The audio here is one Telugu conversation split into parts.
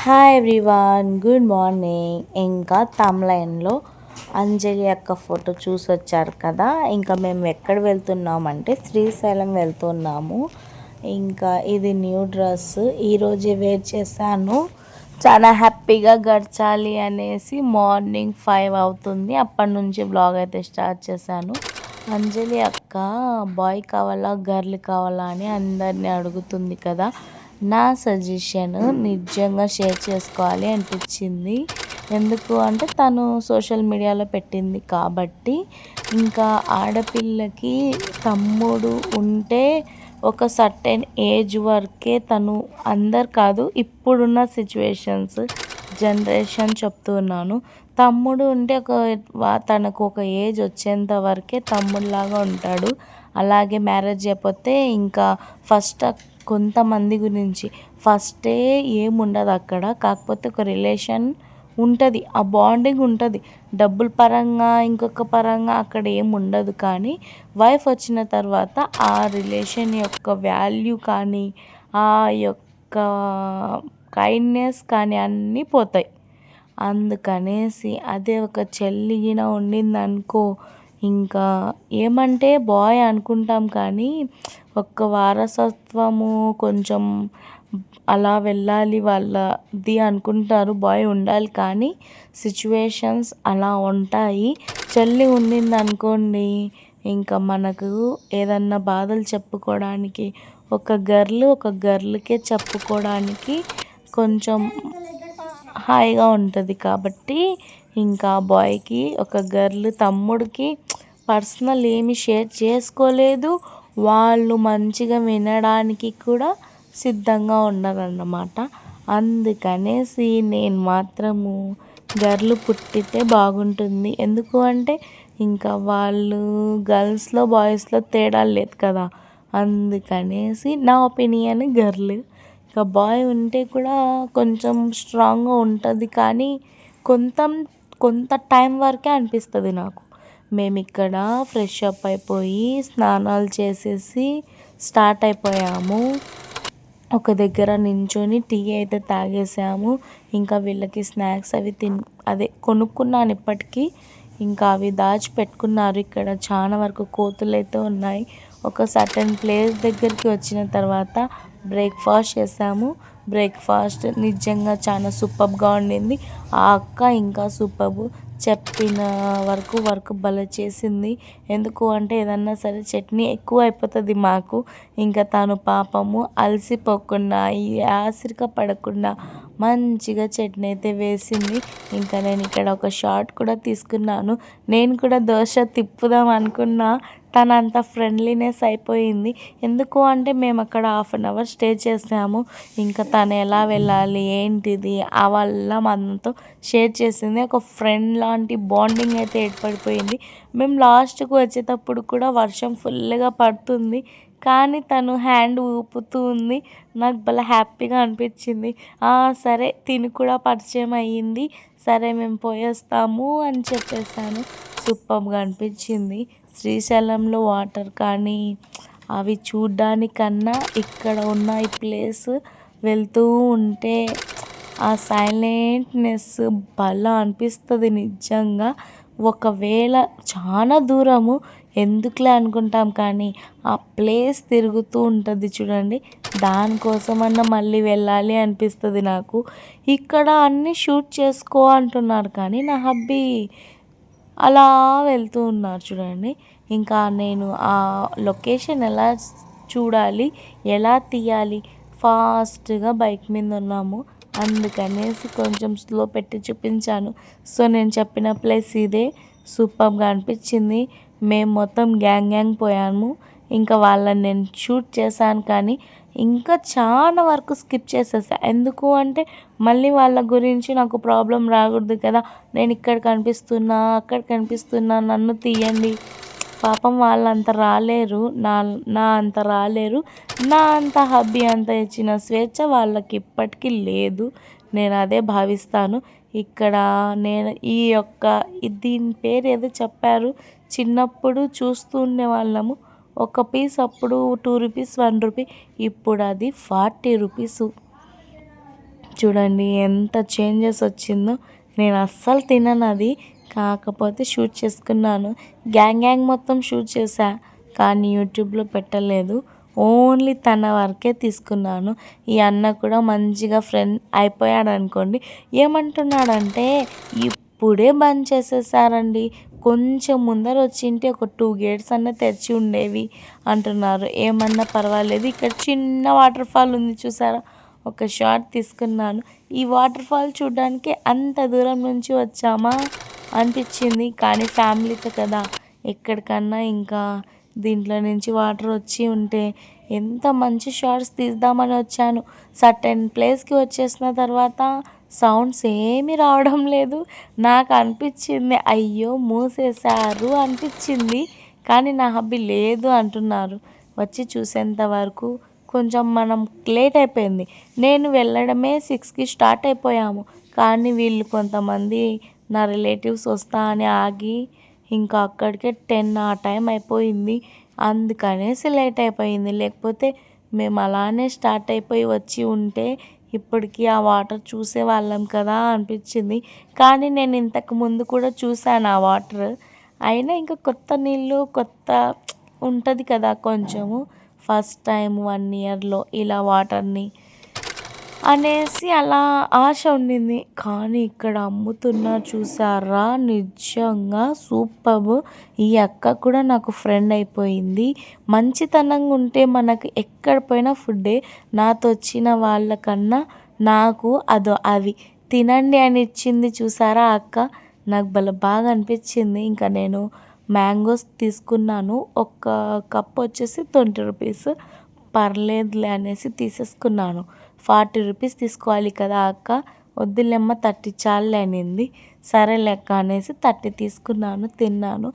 Hi everyone, good morning. ఇంకా తమ్లైన్లో అంజలి అక్క ఫోటో చూసొచ్చారు కదా. ఇంకా మేము ఎక్కడ వెళ్తున్నామంటే శ్రీశైలం వెళ్తున్నాము. ఇంకా ఇది న్యూ డ్రెస్ ఈరోజే వేర్ చేశాను. చాలా హ్యాపీగా గడచాలి అనేసి మార్నింగ్ 5 అవుతుంది. అప్పటి నుంచి బ్లాగ్ అయితే స్టార్ట్ చేశాను. అంజలి అక్క బాయ్ కావాలా గర్ల్ కావాలా అని అందరినీ అడుగుతుంది కదా. నా సజెషన్ నిజంగా షేర్ చేసుకోవాలి అనిపించింది. ఎందుకు అంటే తను సోషల్ మీడియాలో పెట్టింది కాబట్టి. ఇంకా ఆడపిల్లకి తమ్ముడు ఉంటే ఒక సర్టెన్ ఏజ్ వరకే, తను అందరు కాదు, ఇప్పుడున్న సిచ్యువేషన్స్ జనరేషన్ చెప్తున్నాను. తమ్ముడు ఉంటే తనకు ఒక ఏజ్ వచ్చేంత వరకే తమ్ముడిలాగా ఉంటాడు. అలాగే మ్యారేజ్ అయిపోతే ఇంకా ఫస్ట్ కొంతమంది గురించి ఫస్టే ఏముండదు అక్కడ. కాకపోతే ఒక రిలేషన్ ఉంటుంది, ఆ బాండింగ్ ఉంటుంది. డబ్బుల పరంగా ఇంకొక పరంగా అక్కడ ఏముండదు. కానీ వైఫ్ వచ్చిన తర్వాత ఆ రిలేషన్ యొక్క వాల్యూ కానీ ఆ యొక్క కైండ్నెస్ కానీ అన్నీ పోతాయి. అందుకనేసి అదే ఒక చెల్లిగిన ఉండిందనుకో, ఇంకా ఏమంటే బాయ్ అనుకుంటాం కానీ ఒక్క వారసత్వము కొంచెం అలా వెళ్ళాలి వాళ్ళది అనుకుంటారు. బాయ్ ఉండాలి కానీ సిచ్యువేషన్స్ అలా ఉంటాయి. చెల్లి ఉండింది అనుకోండి, ఇంకా మనకు ఏదన్నా బాధలు చెప్పుకోవడానికి ఒక గర్ల్కే చెప్పుకోవడానికి కొంచెం హాయిగా ఉంటుంది. కాబట్టి ఇంకా బాయ్కి ఒక గర్ల్ తమ్ముడికి పర్సనల్ ఏమి షేర్ చేసుకోలేదు. వాళ్ళు మంచిగా వినడానికి కూడా సిద్ధంగా ఉండరన్నమాట. అందుకనేసి నేను మాత్రము గర్ల్ పుట్టితే బాగుంటుంది. ఎందుకు అంటే ఇంకా వాళ్ళు గర్ల్స్లో బాయ్స్లో తేడా లేదు కదా. అందుకనేసి నా ఒపీనియన్ గర్ల్. ఇంకా బాయ్ ఉంటే కూడా కొంచెం స్ట్రాంగ్గా ఉంటుంది. కానీ కొంత టైం వరకే అనిపిస్తుంది నాకు. మేము ఇక్కడ ఫ్రెష్ అప్ అయిపోయి స్నానాలు చేసేసి స్టార్ట్ అయిపోయాము. ఒక దగ్గర నించొని టీ అయితే తాగేసాము. ఇంకా వీళ్ళకి స్నాక్స్ అవి కొనుక్కున్నాను ఇప్పటికీ. ఇంకా అవి దాచిపెట్టుకున్నారు. ఇక్కడ చాలా వరకు కోతులు అయితే ఉన్నాయి. ఒక సర్టెన్ ప్లేస్ దగ్గరికి వచ్చిన తర్వాత బ్రేక్ఫాస్ట్ చేసాము. బ్రేక్ఫాస్ట్ నిజంగా చాలా సూపర్గా ఉండింది. ఆ అక్క ఇంకా సూపర్, చెప్పిన వర్క్ భలే చేసింది. ఎందుకు అంటే ఏదన్నా సరే చట్నీ ఎక్కువ అయిపోతుంది మాకు. ఇంకా తను పాపము అలసిపోకుండా ఆసిరిక పడకుండా మంచిగా చట్నీ అయితే వేసింది. ఇంకా నేను ఇక్కడ ఒక షార్ట్ కూడా తీసుకున్నాను. నేను కూడా దోశ తిప్పుదాం అనుకున్నా, తను అంత ఫ్రెండ్లీనెస్ అయిపోయింది. ఎందుకు అంటే మేము అక్కడ 1/2 hour స్టే చేసాము. ఇంకా తను ఎలా వెళ్ళాలి ఏంటిది ఆ వల్ల మనతో షేర్ చేసింది. ఒక ఫ్రెండ్ లాంటి బాండింగ్ అయితే ఏర్పడిపోయింది. మేము లాస్ట్కు వచ్చేటప్పుడు కూడా వర్షం ఫుల్గా పడుతుంది, కానీ తను హ్యాండ్ ఊపుతూ ఉంది. నాకు భలే హ్యాపీగా అనిపించింది. సరే తిని కూడా పరిచయం అయ్యింది. సరే మేము పోయేస్తాము అని చెప్పేసాను. సూపర్గా అనిపించింది. శ్రీశైలంలో వాటర్ కానీ అవి చూడ్డానికన్నా ఇక్కడ ఉన్న ఈ ప్లేస్ వెళ్తూ ఉంటే ఆ సైలెంట్నెస్ భలే అనిపిస్తుంది నిజంగా. ఒకవేళ చాలా దూరము ఎందుకులే అనుకుంటాం కానీ ఆ ప్లేస్ తిరుగుతూ ఉంటుంది చూడండి, దానికోసమన్నా మళ్ళీ వెళ్ళాలి అనిపిస్తుంది నాకు. ఇక్కడ అన్నీ షూట్ చేసుకో అంటున్నారు కానీ నా హబ్బీ అలా వెళ్తూ ఉన్నారు చూడండి. ఇంకా నేను ఆ లొకేషన్ ఎలా చూడాలి, ఎలా తీయాలి, ఫాస్ట్గా బైక్ మీద ఉన్నాము. అందుకనేసి కొంచెం స్లో పెట్టి చూపించాను. సో నేను చెప్పిన ప్లేస్ ఇదే. సూపర్గా అనిపించింది. మేము మొత్తం గ్యాంగ్ పోయాము. ఇంకా వాళ్ళని నేను షూట్ చేశాను కానీ ఇంకా చాలా వరకు స్కిప్ చేసేసాను. ఎందుకు అంటే మళ్ళీ వాళ్ళ గురించి నాకు ప్రాబ్లం రాకూడదు కదా. నేను ఇక్కడ కనిపిస్తున్నా అక్కడ కనిపిస్తున్నా నన్ను తీయండి. పాపం వాళ్ళంత రాలేరు, నా అంత రాలేరు. నా అంత హబ్బీ అంత ఇచ్చిన స్వేచ్ఛ వాళ్ళకి ఇప్పటికీ లేదు. నేను అదే భావిస్తాను. ఇక్కడ నేను దీని పేరు ఏదో చెప్పారు, చిన్నప్పుడు చూస్తూ ఉండేవాళ్ళము. ఒక పీస్ అప్పుడు 2 రూపీస్ 1 రూపీ, ఇప్పుడు అది 40 రూపీసు. చూడండి ఎంత చేంజెస్ వచ్చిందో. నేను అస్సలు తినను అది, కాకపోతే షూట్ చేసుకున్నాను. గ్యాంగ్ మొత్తం షూట్ చేశా, కానీ యూట్యూబ్లో పెట్టలేదు. ఓన్లీ తన వరకే తీసుకున్నాను. ఈ అన్న కూడా మంచిగా ఫ్రెండ్ అయిపోయాడు అనుకోండి. ఏమంటున్నాడంటే ఇప్పుడే బంద్ చేసేసారండి, కొంచెం ముందర వచ్చింటే ఒక 2 గేట్స్ అన్న తెరిచి ఉండేవి అంటున్నారు. ఏమన్నా పర్వాలేదు, ఇక్కడ చిన్న వాటర్ ఫాల్ ఉంది చూసారా, ఒక షాట్ తీసుకున్నాను. ఈ వాటర్ ఫాల్ చూడడానికి అంత దూరం నుంచి వచ్చామా అనిపించింది, కానీ ఫ్యామిలీతో కదా, ఎక్కడికన్నా ఇంకా దీంట్లో నుంచి వాటర్ వచ్చి ఉంటే ఎంత మంచి షార్ట్స్ తీద్దామని వచ్చాను. సర్టెన్ ప్లేస్కి వచ్చేసిన తర్వాత సౌండ్స్ ఏమీ రావడం లేదు. నాకు అనిపించింది అయ్యో మూసేశారు అనిపించింది, కానీ నా హబ్బీ లేదు అంటున్నారు. వచ్చి చూసేంత వరకు కొంచెం మనం లేట్ అయిపోయింది. నేను వెళ్ళడమే 6కి స్టార్ట్ అయిపోయాము, కానీ వీళ్ళు కొంతమంది నా రిలేటివ్స్ వస్తా అని ఆగి ఇంకా అక్కడికే 10 ఆ టైం అయిపోయింది. అందుకనేసి లేట్ అయిపోయింది. లేకపోతే మేము అలానే స్టార్ట్ అయిపోయి వచ్చి ఉంటే ఇప్పటికీ ఆ వాటర్ చూసేవాళ్ళం కదా అనిపించింది. కానీ నేను ఇంతకు ముందు కూడా చూశాను ఆ వాటర్. అయినా ఇంకా కొత్త నీళ్ళు కొత్త ఉంటుంది కదా కొంచెము, ఫస్ట్ టైం 1 ఇయర్లో ఇలా వాటర్ని అనేసి అలా ఆశ ఉండింది. కానీ ఇక్కడ అమ్ముతున్నారు చూసారా, నిజంగా సూపర్బ్. ఈ అక్క కూడా నాకు ఫ్రెండ్ అయిపోయింది. మంచితనంగా ఉంటే మనకు ఎక్కడ పోయినా ఫుడ్డే. నాతో వచ్చిన వాళ్ళకన్నా నాకు అది తినండి అని ఇచ్చింది చూసారా అక్క, నాకు భలే బాగా అనిపించింది. ఇంకా నేను మ్యాంగోస్ తీసుకున్నాను. ఒక కప్ వచ్చేసి 20 రూపీస్, పర్లేదులే అనేసి తీసేసుకున్నాను. 40 రూపీస్ తీసుకోవాలి కదా అక్క, వద్దులేమ్మ 30 చాలులే అనింది. సరే లెక్క అనేసి 30 తీసుకున్నాను, తిన్నాను.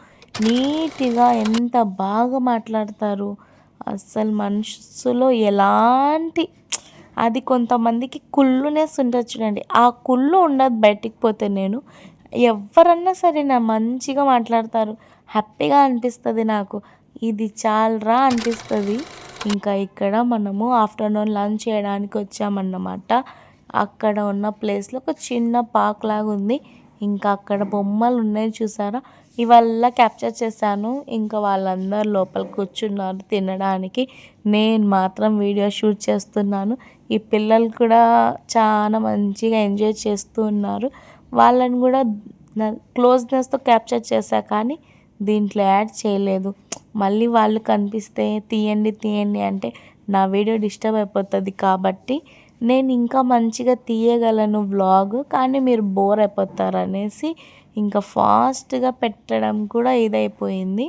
నీట్గా ఎంత బాగా మాట్లాడతారు అస్సలు, మనసులో ఎలాంటి అది కొంతమందికి కుళ్ళునేసి ఉంటుంది చూడండి, ఆ కుళ్ళు ఉండదు బయటికి పోతే. నేను ఎవరన్నా సరే నా మంచిగా మాట్లాడతారు, హ్యాపీగా అనిపిస్తుంది నాకు, ఇది చాలరా అనిపిస్తుంది. ఇంకా ఇక్కడ మనము ఆఫ్టర్నూన్ లంచ్ చేయడానికి వచ్చామన్నమాట. అక్కడ ఉన్న ప్లేస్లో ఒక చిన్న పార్క్ లాగా ఉంది. ఇంకా అక్కడ బొమ్మలు ఉన్నాయి చూసారా, ఇవల్ల క్యాప్చర్ చేశాను. ఇంకా వాళ్ళందరూ లోపల కూర్చున్నారు తినడానికి, నేను మాత్రం వీడియో షూట్ చేస్తున్నాను. ఈ పిల్లలు కూడా చాలా మంచిగా ఎంజాయ్ చేస్తూ ఉన్నారు. వాళ్ళని కూడా క్లోజ్నెస్తో క్యాప్చర్ చేశా, కానీ దీంట్లో యాడ్ చేయలేదు. మళ్ళీ వాళ్ళు కనిపిస్తే తీయండి తీయండి అంటే నా వీడియో డిస్టర్బ్ అయిపోతుంది, కాబట్టి నేను ఇంకా మంచిగా తీయగలను వ్లాగ్, కానీ మీరు బోర్ అయిపోతారు అనేసి ఇంకా ఫాస్ట్గా పెట్టడం కూడా ఇదైపోయింది.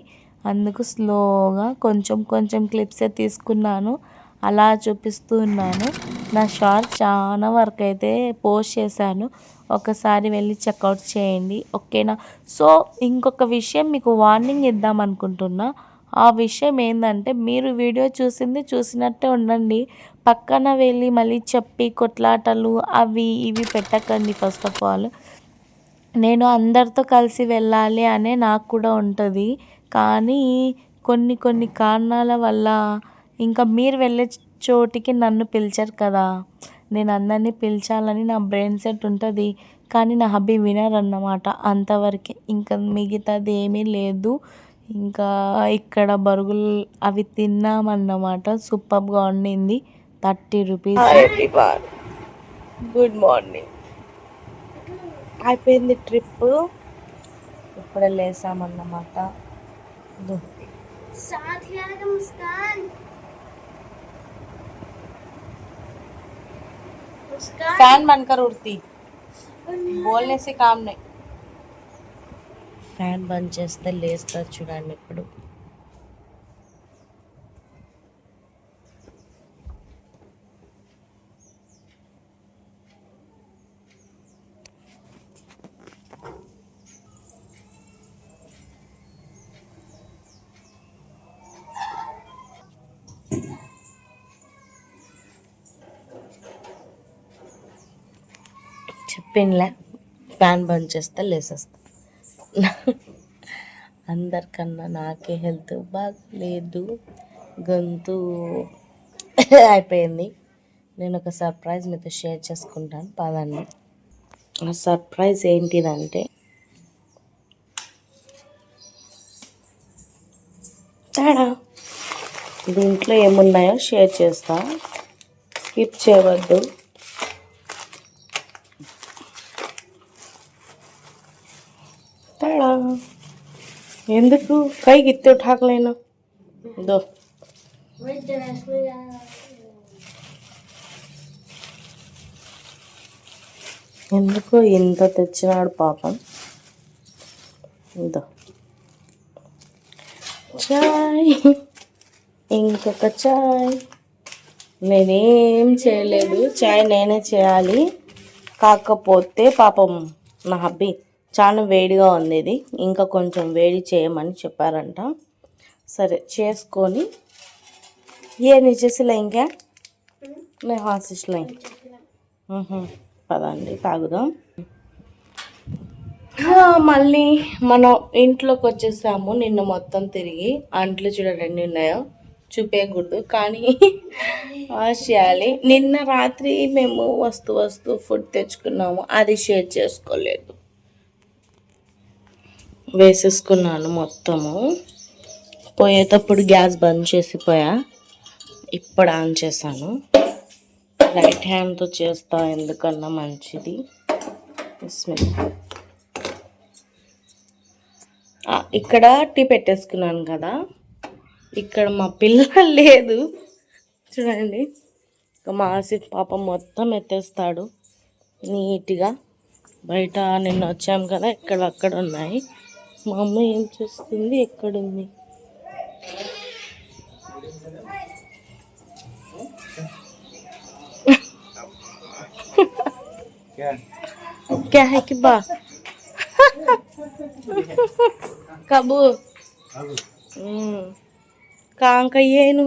అందుకు స్లోగా కొంచెం కొంచెం క్లిప్సే తీసుకున్నాను, అలా చూపిస్తూ ఉన్నాను. నా షార్ట్ చాలా వరకు అయితే పోస్ట్ చేశాను, ఒకసారి వెళ్ళి చెక్అవుట్ చేయండి ఓకేనా. సో ఇంకొక విషయం మీకు వార్నింగ్ ఇద్దాం అనుకుంటున్నా. ఆ విషయం ఏంటంటే, మీరు వీడియో చూసింది చూసినట్టే ఉండండి, పక్కన వెళ్ళి మళ్ళీ చెప్పి కొట్లాటలు అవి ఇవి పెట్టకండి. ఫస్ట్ ఆఫ్ ఆల్ నేను అందరితో కలిసి వెళ్ళాలి అనే నాకు కూడా ఉంటుంది, కానీ కొన్ని కొన్ని కారణాల వల్ల ఇంకా మీరు వెళ్ళే చోటికి నన్ను పిలిచారు కదా, నేను అందరినీ పిలిచాలని నా బ్రెయిన్ సెట్ ఉంటుంది, కానీ నా హబ్బీ వినరన్నమాట. అంతవరకే, ఇంకా మిగతాది ఏమీ లేదు. ఇంకా ఇక్కడ బరుగులు అవి తిన్నామన్నమాట, సూపర్గా వండింది. 30 రూపీస్. Good morning. అయిపోయింది ట్రిప్, ఇప్పుడే లేసామన్నమాట. फैन बनकर उड़ती, बोलने से काम नहीं. ఫ్యాన్ బంద్ చేస్తే లేస్తారు చూడండి ఇప్పుడు. చెప్పిందిలే, ఫ్యాన్ బంద్ చేస్తే లేసేస్తా. అందరికన్నా నాకే హెల్త్ బాగలేదు, గొంతు అయిపోయింది. నేను ఒక సర్ప్రైజ్ మీతో షేర్ చేసుకుంటాను పదండి. ఆ సర్ప్రైజ్ ఏంటిదంటే తాడా, దీంట్లో ఏమున్నాయో షేర్ చేస్తా, స్కిప్ చేయవద్దు. తాడా, ఎందుకు కైకి ఇత్తే ఉठाकलेना दो. ఎందుకు ఇంత తెచ్చినాడు పాపం. ఇదో చాయ్, ఇంకొక చాయ్. నేనేం చేయలేదు, చాయ్ నేనే చేయాలి. కాకపోతే పాపం నా హబ్బీ చాలా వేడిగా ఉంది, ఇది ఇంకా కొంచెం వేడి చేయమని చెప్పారంట. సరే చేసుకొని ఏ నీచేసి ఇంకా నేను హాసిస్లై పదండి తాగుదాం. మళ్ళీ మనం ఇంట్లోకి వచ్చేసాము. నిన్న మొత్తం తిరిగి అంట్లు చూడండి ఎన్ని ఉన్నాయో, చూపేయకూడదు కానీ వాష్ చేయాలి. నిన్న రాత్రి మేము వస్తూ ఫుడ్ తెచ్చుకున్నాము, అది షేర్ చేసుకోలేదు. వేసేసుకున్నాను మొత్తము. పోయేటప్పుడు గ్యాస్ బంద్ చేసిపోయా, ఇప్పుడు ఆన్ చేశాను. రైట్ హ్యాండ్తో చేస్తా, ఎందుకన్నా మంచిది. ఇక్కడ టీ పెట్టేసుకున్నాను కదా, ఇక్కడ మా పిల్ల లేదు చూడండి. మా ఆసిఫ్ పాపం మొత్తం ఎత్తేస్తాడు నీట్గా. బయట నిన్న వచ్చాము కదా, ఇక్కడ అక్కడ ఉన్నాయి. మా అమ్మ ఏం చేస్తుంది, ఎక్కడుంది? क्या है कि बा कबू कहाँ का ये नु